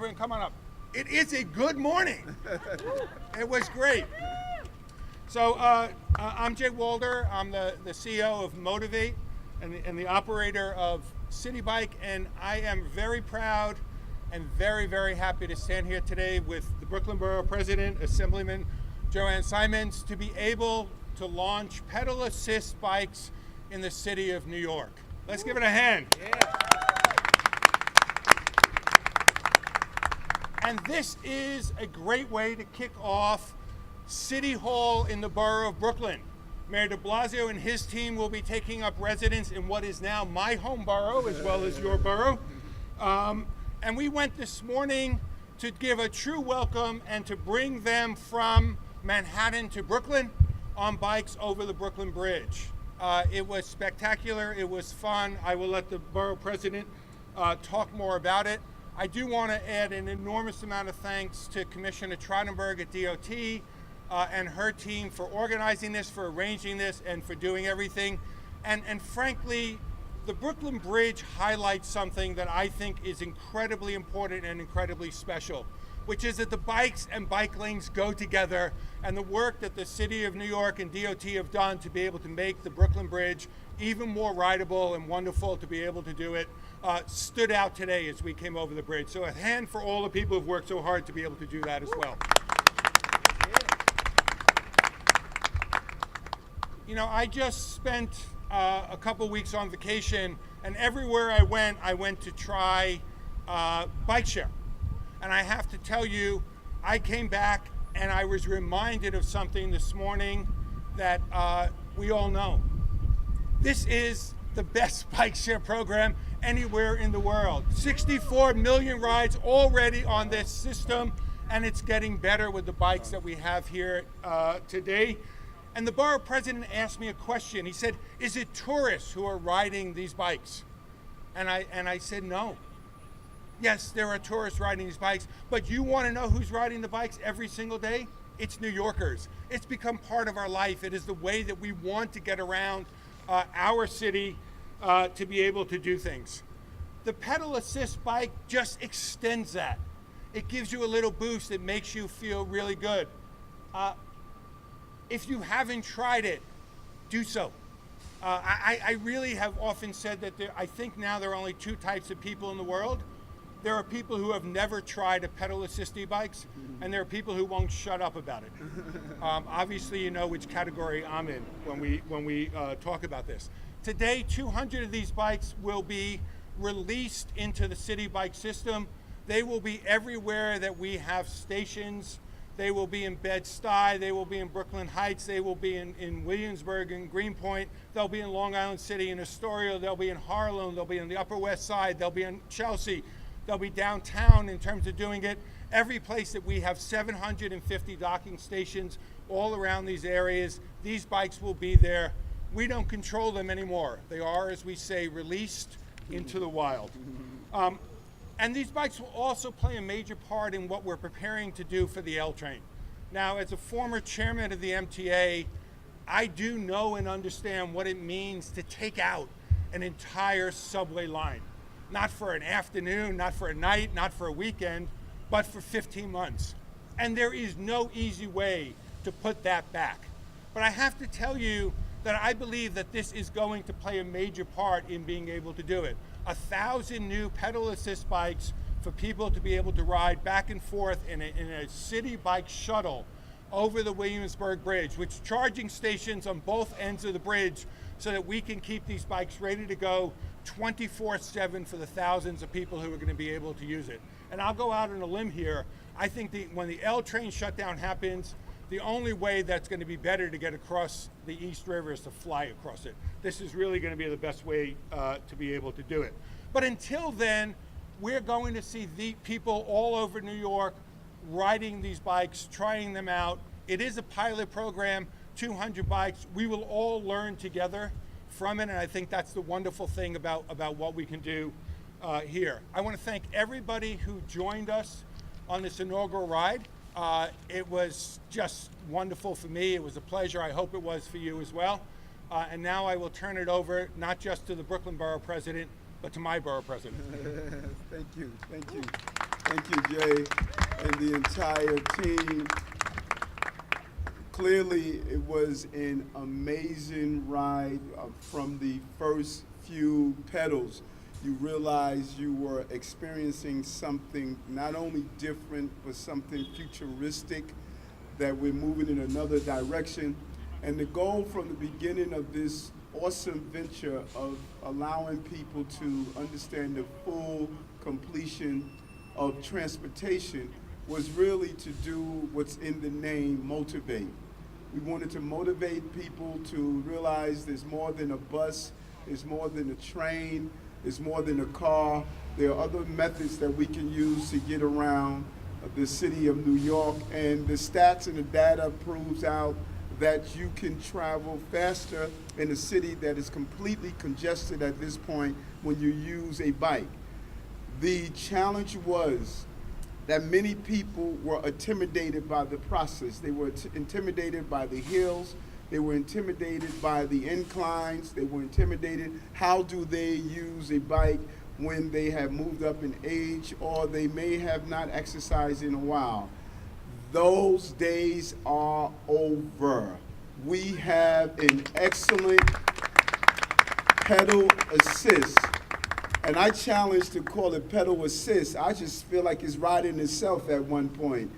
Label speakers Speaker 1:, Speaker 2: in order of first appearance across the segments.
Speaker 1: Everyone come on up. It is a good morning. It was great. So I'm Jay Walder. I'm the CEO of Motivate and the operator of CitiBike, and I am very proud and very, very happy to stand here today with the Brooklyn Borough President, Assemblyman Joanne Simons, to be able to launch pedal assist bikes in the city of New York. Let's give it a hand. Yeah. And this is a great way to kick off City Hall in the borough of Brooklyn. Mayor de Blasio and his team will be taking up residence in what is now my home borough as well as your borough. And we went this morning to give a true welcome and to bring them from Manhattan to Brooklyn on bikes over the Brooklyn Bridge. It was spectacular, it was fun. I will let the borough president talk more about it. I do want to add an enormous amount of thanks to Commissioner Trottenberg at DOT and her team for organizing this, for arranging this, and for doing everything. And frankly, the Brooklyn Bridge highlights something that I think is incredibly important and incredibly special, which is that the bikes and bike lanes go together, and the work that the City of New York and DOT have done to be able to make the Brooklyn Bridge even more rideable and wonderful to be able to do it stood out today as we came over the bridge. So a hand for all the people who've worked so hard to be able to do that as well. You know, I just spent a couple weeks on vacation, and everywhere I went to try bike share. And I have to tell you, I came back and I was reminded of something this morning that we all know. This is the best bike share program anywhere in the world. 64 million rides already on this system, and it's getting better with the bikes that we have here today. And the borough president asked me a question. He said, is it tourists who are riding these bikes? And I said, no. Yes, there are tourists riding these bikes, but you want to know who's riding the bikes every single day? It's New Yorkers. It's become part of our life. It is the way that we want to get around our city to be able to do things. The pedal assist bike just extends that. It gives you a little boost. It makes you feel really good. If you haven't tried it, do so. I really have often said that I think now there are only two types of people in the world. There are people who have never tried a pedal assist e-bikes, and there are people who won't shut up about it. Obviously, you know which category I'm in when we talk about this. Today, 200 of these bikes will be released into the CitiBike system. They will be everywhere that we have stations. They will be in Bed-Stuy, they will be in Brooklyn Heights, they will be in Williamsburg and Greenpoint, they'll be in Long Island City and Astoria, they'll be in Harlem, they'll be in the Upper West Side, they'll be in Chelsea, they'll be downtown in terms of doing it. Every place that we have 750 docking stations all around these areas, these bikes will be there. We don't control them anymore. They are, as we say, released into the wild. And these bikes will also play a major part in what we're preparing to do for the L train. Now, as a former chairman of the MTA, I do know and understand what it means to take out an entire subway line. Not for an afternoon, not for a night, not for a weekend, but for 15 months. And there is no easy way to put that back. But I have to tell you that I believe that this is going to play a major part in being able to do it. 1,000 new pedal assist bikes for people to be able to ride back and forth in a CitiBike shuttle over the Williamsburg Bridge, with charging stations on both ends of the bridge so that we can keep these bikes ready to go 24/7 for the thousands of people who are going to be able to use it. And I'll go out on a limb here. I think when the L train shutdown happens, the only way that's going to be better to get across the East River is to fly across it. This is really going to be the best way to be able to do it. But until then, we're going to see the people all over New York riding these bikes, trying them out. It is a pilot program, 200 bikes. We will all learn together from it, and I think that's the wonderful thing about what we can do here. I want to thank everybody who joined us on this inaugural ride. It was just wonderful for me. It was a pleasure. I hope it was for you as well. And now I will turn it over, not just to the Brooklyn Borough President, but to my Borough President.
Speaker 2: Thank you. Thank you. Thank you, Jay, and the entire team. Clearly, it was an amazing ride from the first few pedals. You realized you were experiencing something not only different, but something futuristic, that we're moving in another direction. And the goal from the beginning of this awesome venture of allowing people to understand the full completion of transportation was really to do what's in the name, motivate. We wanted to motivate people to realize there's more than a bus, there's more than a train, there's more than a car. There are other methods that we can use to get around the city of New York, and the stats and the data proves out that you can travel faster in a city that is completely congested at this point when you use a bike. The challenge was that many people were intimidated by the process. They were intimidated by the hills. They were intimidated by the inclines. They were intimidated. How do they use a bike when they have moved up in age, or they may have not exercised in a while? Those days are over. We have an excellent pedal assist. And I challenge to call it pedal assist. I just feel like it's riding itself at one point.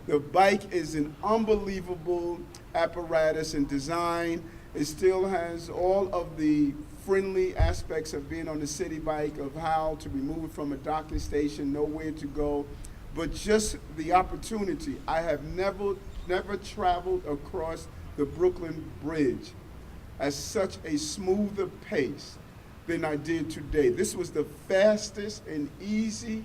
Speaker 2: The bike is an unbelievable apparatus and design. It still has all of the friendly aspects of being on the CitiBike, of how to remove it from a docking station, know where to go, but just the opportunity. I have never traveled across the Brooklyn Bridge at such a smoother pace than I did today. This was the fastest and easy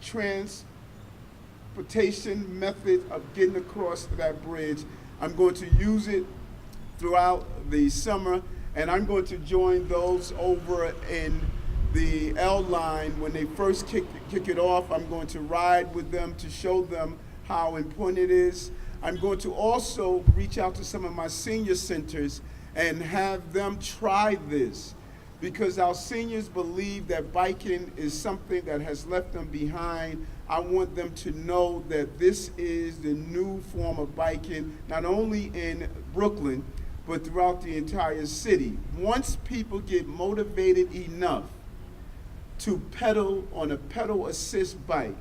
Speaker 2: transportation method of getting across that bridge. I'm going to use it throughout the summer, and I'm going to join those over in the L line when they first kick it off. I'm going to ride with them to show them how important it is. I'm going to also reach out to some of my senior centers and have them try this, because our seniors believe that biking is something that has left them behind. I want them to know that this is the new form of biking, not only in Brooklyn, but throughout the entire city. Once people get motivated enough to pedal on a pedal assist bike,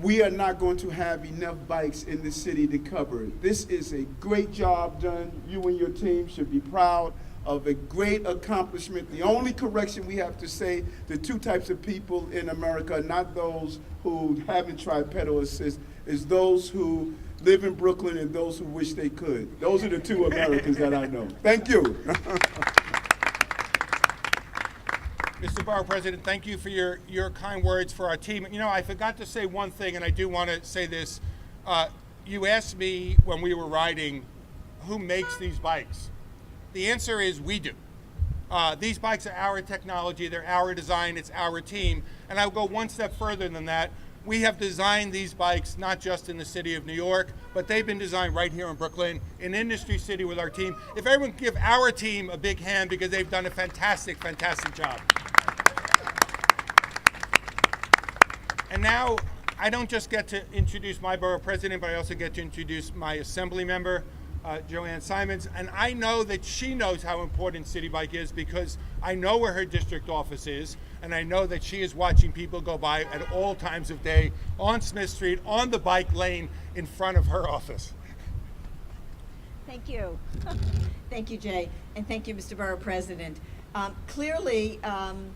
Speaker 2: we are not going to have enough bikes in the city to cover it. This is a great job done. You and your team should be proud of a great accomplishment. The only correction we have to say, the two types of people in America are not those who haven't tried pedal assist, is those who live in Brooklyn and those who wish they could. Those are the two Americans that I know. Thank you.
Speaker 1: Mr. Borough President, thank you for your kind words for our team. You know, I forgot to say one thing, and I do want to say this. You asked me when we were riding, who makes these bikes? The answer is we do. These bikes are our technology, they're our design, it's our team. And I'll go one step further than that. We have designed these bikes not just in the city of New York, but they've been designed right here in Brooklyn, in Industry City with our team. If everyone could give our team a big hand, because they've done a fantastic, fantastic job. And now, I don't just get to introduce my borough president, but I also get to introduce my assembly member, Joanne Simons, and I know that she knows how important CitiBike is, because I know where her district office is, and I know that she is watching people go by at all times of day on Smith Street, on the bike lane in front of her office.
Speaker 3: Thank you. Thank you, Jay, and thank you, Mr. Borough President. Clearly, I'm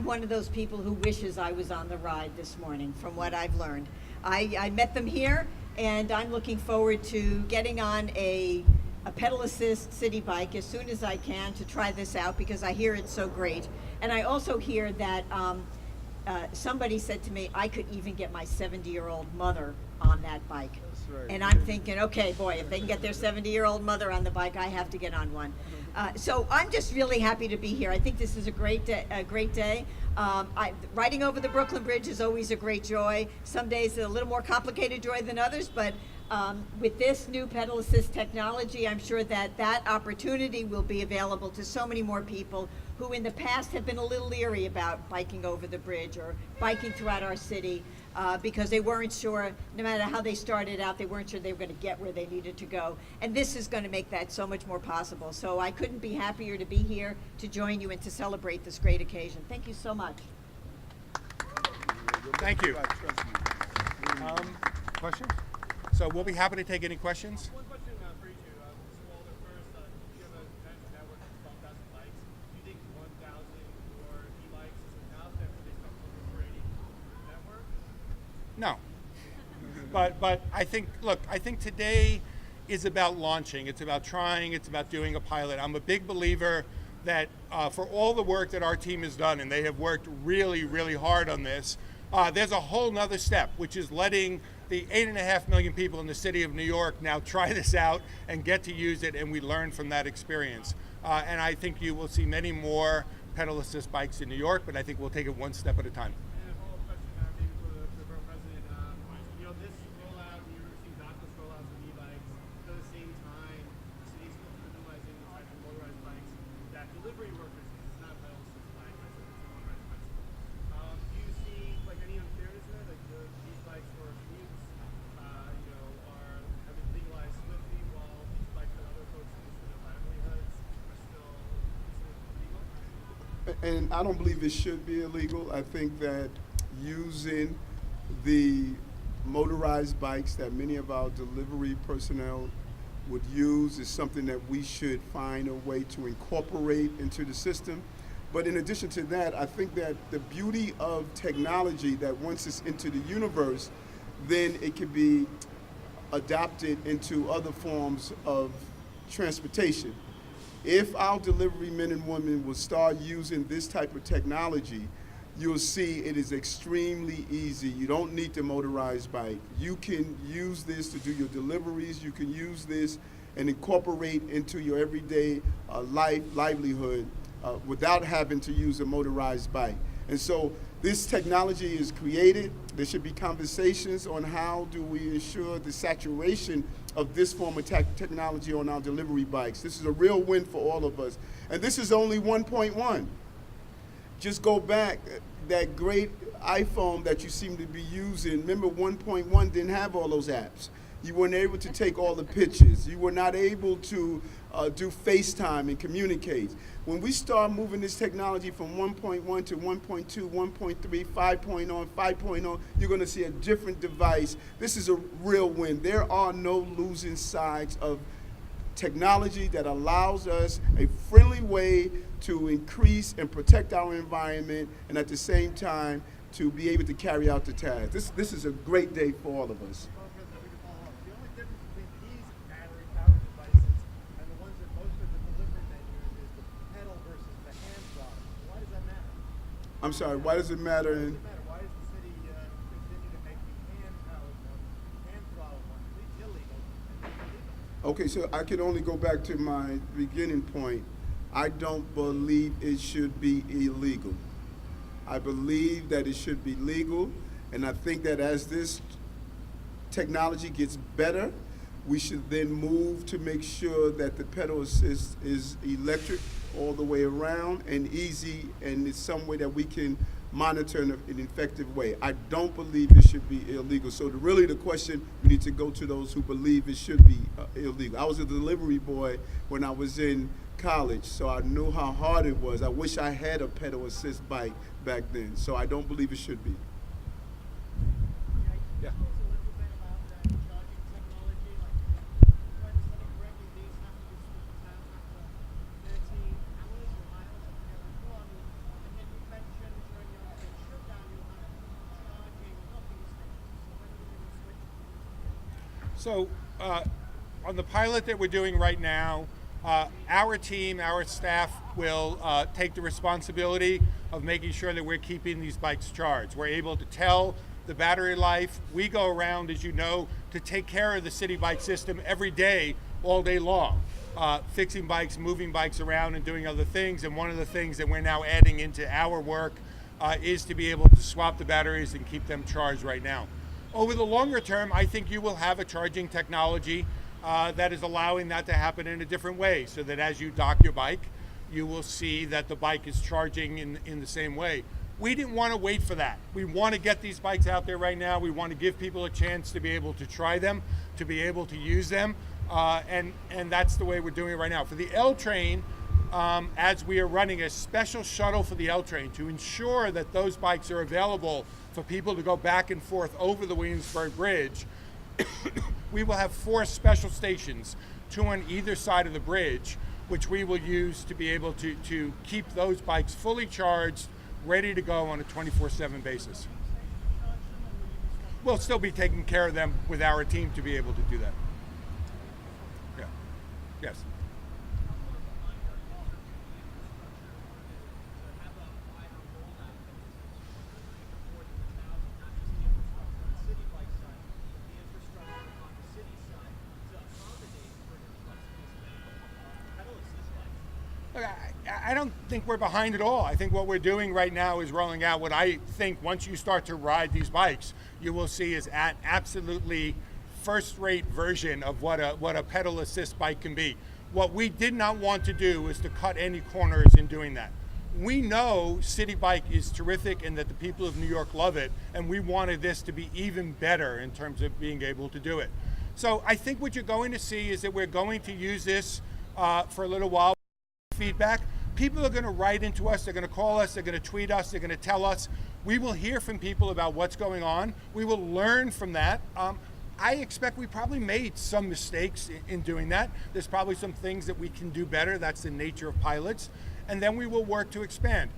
Speaker 3: one of those people who wishes I was on the ride this morning, from what I've learned. I met them here, and I'm looking forward to getting on a pedal assist CitiBike as soon as I can to try this out, because I hear it's so great. And I also hear that somebody said to me, I could even get my 70-year-old mother on that bike. That's right. And I'm thinking, okay, boy, if they can get their 70-year-old mother on the bike, I have to get on one. So I'm just really happy to be here. I think this is a great day. Riding over the Brooklyn Bridge is always a great joy. Some days a little more complicated joy than others, but with this new pedal assist technology, I'm sure that that opportunity will be available to so many more people who in the past have been a little leery about biking over the bridge or biking throughout our city because they weren't sure, no matter how they started out, they weren't sure they were going to get where they needed to go. And this is going to make that so much more possible. So I couldn't be happier to be here to join you and to celebrate this great occasion. Thank you so much.
Speaker 1: Thank you. Questions? So we'll be happy to take any questions.
Speaker 4: One question for you two. So Walter, first, you have a national network of 12,000 bikes. Do you think 1,000 or e-bikes is enough after they start proliferating the network?
Speaker 1: No. But I think, look, I think today is about launching. It's about trying. It's about doing a pilot. I'm a big believer that for all the work that our team has done, and they have worked really, really hard on this, there's a whole nother step, which is letting the 8.5 million people in the city of New York now try this out and get to use it, and we learn from that experience. And I think you will see many more pedal assist bikes in New York, but I think we'll take it one step at a time.
Speaker 4: And a follow-up question maybe for the Borough President. This rollout, the university dockless rollouts of e-bikes, but at the same time, the city's still criminalizing the type of motorized bikes that delivery workers use. It's not a pedal assist bike, it's a motorized bicycle. Do you see like any unfairness there? Like these bikes for commutes, have been legalized swiftly, while these bikes that other folks use for their livelihoods are still considered illegal?
Speaker 2: And I don't believe it should be illegal. I think that using the motorized bikes that many of our delivery personnel would use is something that we should find a way to incorporate into the system. But in addition to that, I think that the beauty of technology, that once it's into the universe, then it can be adopted into other forms of transportation. If our delivery men and women will start using this type of technology, you'll see it is extremely easy. You don't need the motorized bike. You can use this to do your deliveries. You can use this and incorporate into your everyday livelihood without having to use a motorized bike. And so this technology is created. There should be conversations on how do we ensure the saturation of this form of technology on our delivery bikes. This is a real win for all of us. And this is only 1.1. Just go back, that great iPhone that you seem to be using, remember 1.1 didn't have all those apps. You weren't able to take all the pictures. You were not able to do FaceTime and communicate. When we start moving this technology from 1.1 to 1.2, 1.3, 5.0, 5.0, you're going to see a different device. This is a real win. There are no losing sides of technology that allows us a friendly way to increase and protect our environment, and at the same time to be able to carry out the task. This is a great day for all of us.
Speaker 4: The only difference between these battery-powered devices and the ones that most of the delivery men use is the pedal versus the hand throttle. Why does that matter?
Speaker 2: I'm sorry, why does it matter?
Speaker 4: Why does it matter? Why does the city continue to make the hand-powered ones, hand throttle ones, illegal and illegal?
Speaker 2: Okay, so I can only go back to my beginning point. I don't believe it should be illegal. I believe that it should be legal, and I think that as this technology gets better, we should then move to make sure that the pedal assist is electric all the way around and easy, and it's some way that we can monitor in an effective way. I don't believe it should be illegal. So really the question, we need to go to those who believe it should be illegal. I was a delivery boy when I was in college, so I knew how hard it was. I wish I had a pedal assist bike back then, so I don't believe it should be.
Speaker 1: Yeah. So on the pilot that we're doing right now, our team, our staff will take the responsibility of making sure that we're keeping these bikes charged. We're able to tell the battery life. We go around, as you know, to take care of the CitiBike system every day, all day long, fixing bikes, moving bikes around and doing other things. And one of the things that we're now adding into our work is to be able to swap the batteries and keep them charged right now. Over the longer term, I think you will have a charging technology that is allowing that to happen in a different way, so that as you dock your bike, you will see that the bike is charging in the same way. We didn't want to wait for that. We want to get these bikes out there right now. We want to give people a chance to be able to try them, to be able to use them, and that's the way we're doing it right now. For the L train, as we are running a special shuttle for the L train to ensure that those bikes are available for people to go back and forth over the Williamsburg Bridge, we will have 4 special stations, 2 on either side of the bridge, which we will use to be able to keep those bikes fully charged, ready to go on a 24/7 basis. We'll still be taking care of them with our team to be able to do that. Yeah. Yes. Look, I don't think we're behind at all. I think what we're doing right now is rolling out what I think once you start to ride these bikes, you will see is an absolutely first-rate version of what a pedal assist bike can be. What we did not want to do was to cut any corners in doing that. We know CitiBike is terrific and that the people of New York love it, and we wanted this to be even better in terms of being able to do it. So I think what you're going to see is that we're going to use this for a little while. Feedback. People are going to write into us, they're going to call us, they're going to tweet us, they're going to tell us. We will hear from people about what's going on. We will learn from that. I expect we probably made some mistakes in doing that. There's probably some things that we can do better. That's the nature of pilots. And then we will work to expand.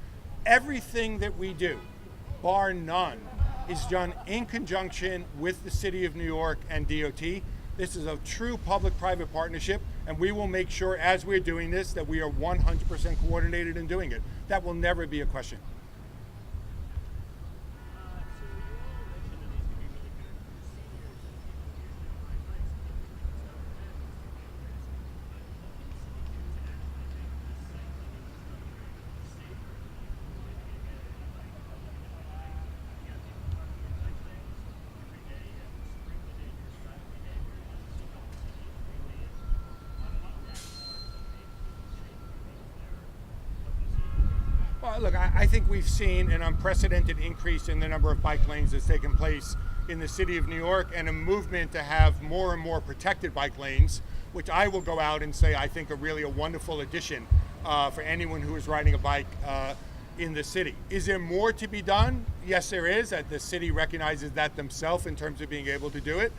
Speaker 1: Everything that we do, bar none, is done in conjunction with the City of New York and DOT. This is a true public-private partnership, and we will make sure as we're doing this that we are 100% coordinated in doing it. That will never be a question. Well, look, I think we've seen an unprecedented increase in the number of bike lanes that's taken place in the city of New York, and a movement to have more and more protected bike lanes, which I will go out and say I think are really a wonderful addition for anyone who is riding a bike in the city. Is there more to be done? Yes, there is. The city recognizes that themselves in terms of being able to do it.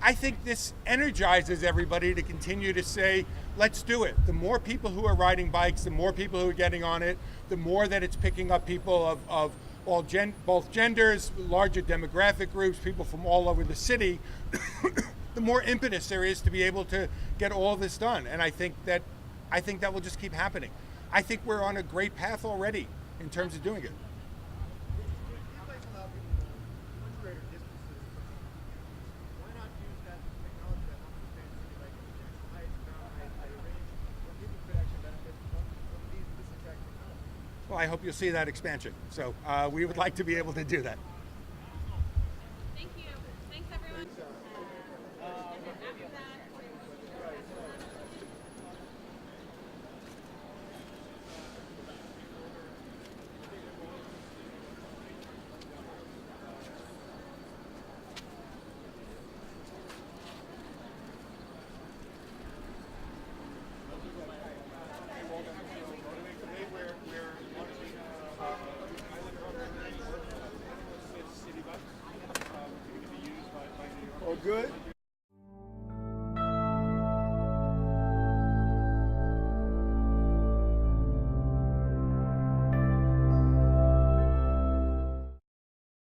Speaker 1: I think this energizes everybody to continue to say, let's do it. The more people who are riding bikes, the more people who are getting on it, the more that it's picking up people of both genders, larger demographic groups, people from all over the city, the more impetus there is to be able to get all this done. And I think that will just keep happening. I think we're on a great path already in terms of doing it. Well, I hope you'll see that expansion. So we would like to be able to do that.
Speaker 5: Thank you. Thanks, everyone.
Speaker 2: All good?